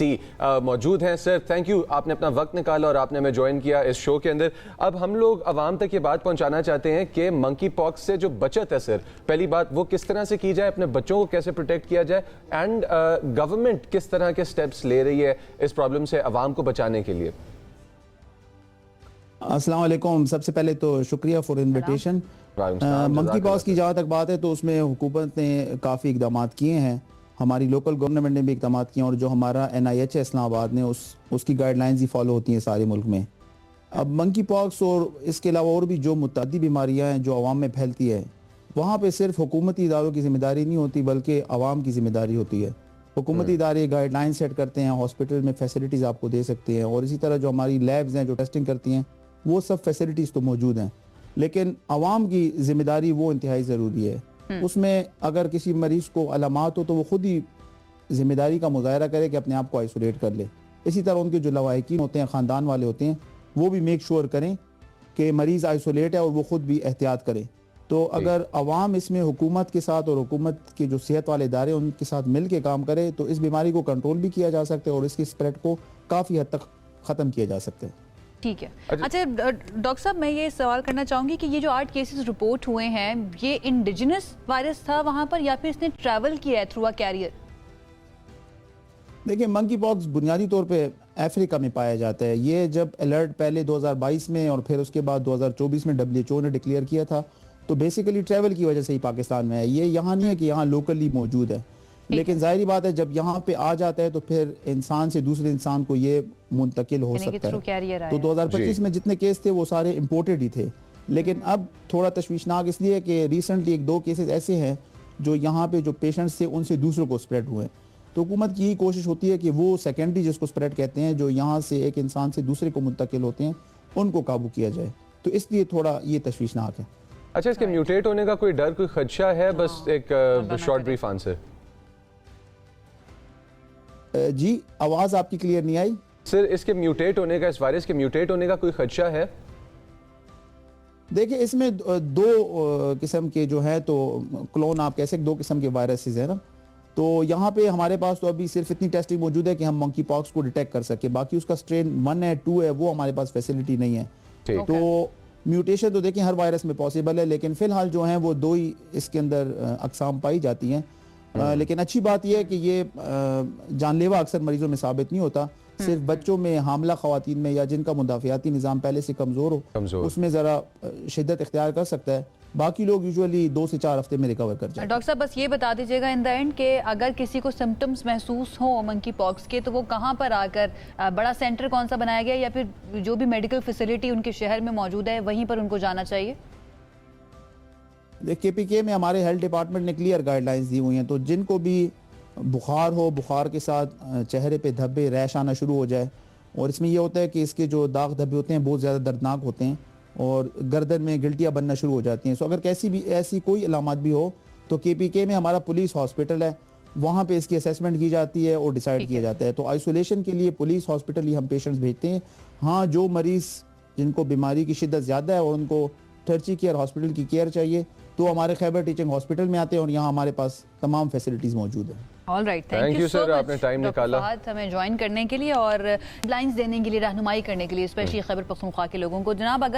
मौजूद हैं। Sir thank you, आपने अपना वक्त निकाला और आपने हमें ज्वाइन किया इस शो के अंदर। अब हम लोग आवाम तक ये बात पहुंचाना चाहते हैं कि मंकी पॉक्स से जो बचत है सर, पहली बात वो किस तरह से की जाए, अपने बच्चों को कैसे प्रोटेक्ट किया जाए, एंड गवर्नमेंट किस तरह के स्टेप्स ले रही है इस प्रॉब्लम से आवाम को बचाने के लिए। अस्सलाम वालेकुम, सबसे पहले तो शुक्रिया फॉर इन्विटेशन। मंकी पॉक्स की जहाँ तक बात है तो उसमें हुकूमत ने काफ़ी इकदाम किए हैं, हमारी लोकल गवर्नमेंट ने भी इकदाम किए हैं, और जो हमारा NIH है इस्लामाबाद ने उसकी गाइडलाइंस ही फॉलो होती हैं सारे मुल्क में। अब मंकी पॉक्स और इसके अलावा और भी जो मुतअद्दी बीमारियाँ हैं जो आवाम में फैलती है, वहाँ पे सिर्फ हुकूमती इदारों की जिम्मेदारी नहीं होती बल्कि आवाम की जिम्मेदारी होती है। हुकूमती इदारे गाइडलाइन सेट करते हैं, हॉस्पिटल में फैसिलिटीज़ आपको दे सकते हैं, और इसी तरह जो हमारी लैब्स हैं जो टेस्टिंग करती हैं वो सब फैसिलिटीज़ तो मौजूद हैं, लेकिन आवाम की जिम्मेदारी वो इंतहाई ज़रूरी है। उसमें अगर किसी मरीज को अलामात हो तो वो खुद ही जिम्मेदारी का मुजाहरा करे कि अपने आप को आइसोलेट कर ले। इसी तरह उनके जो लवाहिकीन होते हैं, ख़ानदान वाले होते हैं, वो भी मेक श्योर करें कि मरीज़ आइसोलेट है और वो खुद भी एहतियात करें। तो अगर आवाम इसमें हुकूमत के साथ और हुकूमत के जो सेहत वाले इदारे उनके साथ मिल के काम करे तो इस बीमारी को कंट्रोल भी किया जा सकता है और इसकी स्प्रेड को काफ़ी हद तक ख़त्म किया जा सकता है। ठीक है। अच्छा डॉक्टर साहब, मैं ये सवाल करना चाहूँगी कि ये जो 8 केसेस रिपोर्ट हुए हैं, ये इंडिजिनस वायरस था वहाँ पर या फिर इसने ट्रैवल किया है थ्रू अ कैरियर? देखिए, मंकी पॉक्स बुनियादी तौर पे अफ्रीका में पाया जाता है। ये जब अलर्ट पहले 2022 में और फिर उसके बाद 2024 में WHO ने डिक्लेयर किया था, तो बेसिकली ट्रैवल की वजह से ही पाकिस्तान में है। ये यहाँ नहीं है कि यहाँ लोकली मौजूद है, लेकिन जाहिर बात है जब यहाँ पे आ जाता है तो फिर इंसान से दूसरे इंसान को ये मुंतकिल हो सकता है। तो 2025 में जितने केस थे वो सारे इम्पोर्टेड ही थे, लेकिन अब थोड़ा तशवीशनाक इसलिए कि रिसेंटली 1-2 केसेस ऐसे हैं जो यहाँ पे जो पेशेंट्स थे उनसे दूसरों को स्प्रेड हुए। तो हुकूमत की यही कोशिश होती है कि वो सेकेंडरी जिसको स्प्रेड कहते हैं, जो यहाँ से एक इंसान से दूसरे को मुंतकिल होते हैं, उनको काबू किया जाए। तो इसलिए थोड़ा ये तशवीशनाक है। अच्छा, इसके म्यूटेट होने का कोई डर, कोई खदशा है? बस एक शॉर्ट ब्रीफ आंसर। जी, आवाज़ आपकी क्लियर नहीं आई सर। इसके म्यूटेट होने का, इस वायरस के म्यूटेट होने का कोई खदशा है? देखिए, इसमें 2 किस्म के जो है, तो क्लोन आप कह सकते 2 किस्म के वायरसेस है ना। तो यहाँ पे हमारे पास तो अभी सिर्फ इतनी टेस्टिंग मौजूद है कि हम मंकी पॉक्स को डिटेक्ट कर सके। बाकी उसका स्ट्रेन 1 है 2 है वो हमारे पास फैसिलिटी नहीं है। तो म्यूटेशन तो देखिए हर वायरस में पॉसिबल है, लेकिन फिलहाल जो है वो 2 ही इसके अंदर अकसाम पाई जाती हैं। लेकिन अच्छी बात यह है कि ये जानलेवा अक्सर मरीजों में साबित नहीं होता। सिर्फ बच्चों में, हामला ख़वातीन में, या जिनका मुदाफ़ियाती निज़ाम पहले से कमज़ोर हो, उसमें ज़रा शिद्दत इख्तियार कर सकता है। बाकी लोग यूजुअली 2 से 4 हफ्ते में रिकवर कर जाते हैं। डॉक्टर साहब, बस ये बता दीजिएगा इन द एंड कि अगर किसी को सिम्टम्स महसूस हो मंकी पॉक्स के, तो वो कहाँ पर आकर, बड़ा सेंटर कौन सा बनाया गया या फिर जो भी मेडिकल फैसिलिटी उनके शहर में मौजूद है वहीं पर उनको जाना चाहिए? KPK में हमारे हेल्थ डिपार्टमेंट ने क्लियर गाइडलाइंस दी हुई हैं। तो जिनको भी बुखार हो, बुखार के साथ चेहरे पे धब्बे, रैश आना शुरू हो जाए, और इसमें यह होता है कि इसके जो दाग धब्बे होते हैं बहुत ज़्यादा दर्दनाक होते हैं और गर्दन में गिल्टियाँ बनना शुरू हो जाती हैं। सो अगर ऐसी कोई अलामत भी हो तो KPK में हमारा पुलिस हॉस्पिटल है, वहाँ पे इसकी असेसमेंट की जाती है और डिसाइड किया जाता है। तो आइसोलेशन के लिए पुलिस हॉस्पिटल ही हम पेशेंट्स भेजते हैं। हाँ, जो मरीज़ जिनको बीमारी की शिद्दत ज़्यादा है और उनको टर्ची केयर हॉस्पिटल की केयर चाहिए तो हमारे खैबर टीचिंग हॉस्पिटल में आते हैं और यहाँ हमारे पास तमाम फैसिलिटीज मौजूद हैं। All right, thank you sir, आपने टाइम निकाला हमें ज्वाइन करने के लिए और लाइंस देने के लिए, रहनुमाई करने के लिए, स्पेशली खैबर पख्तूनख्वा के लोगों को। जनाब, अगर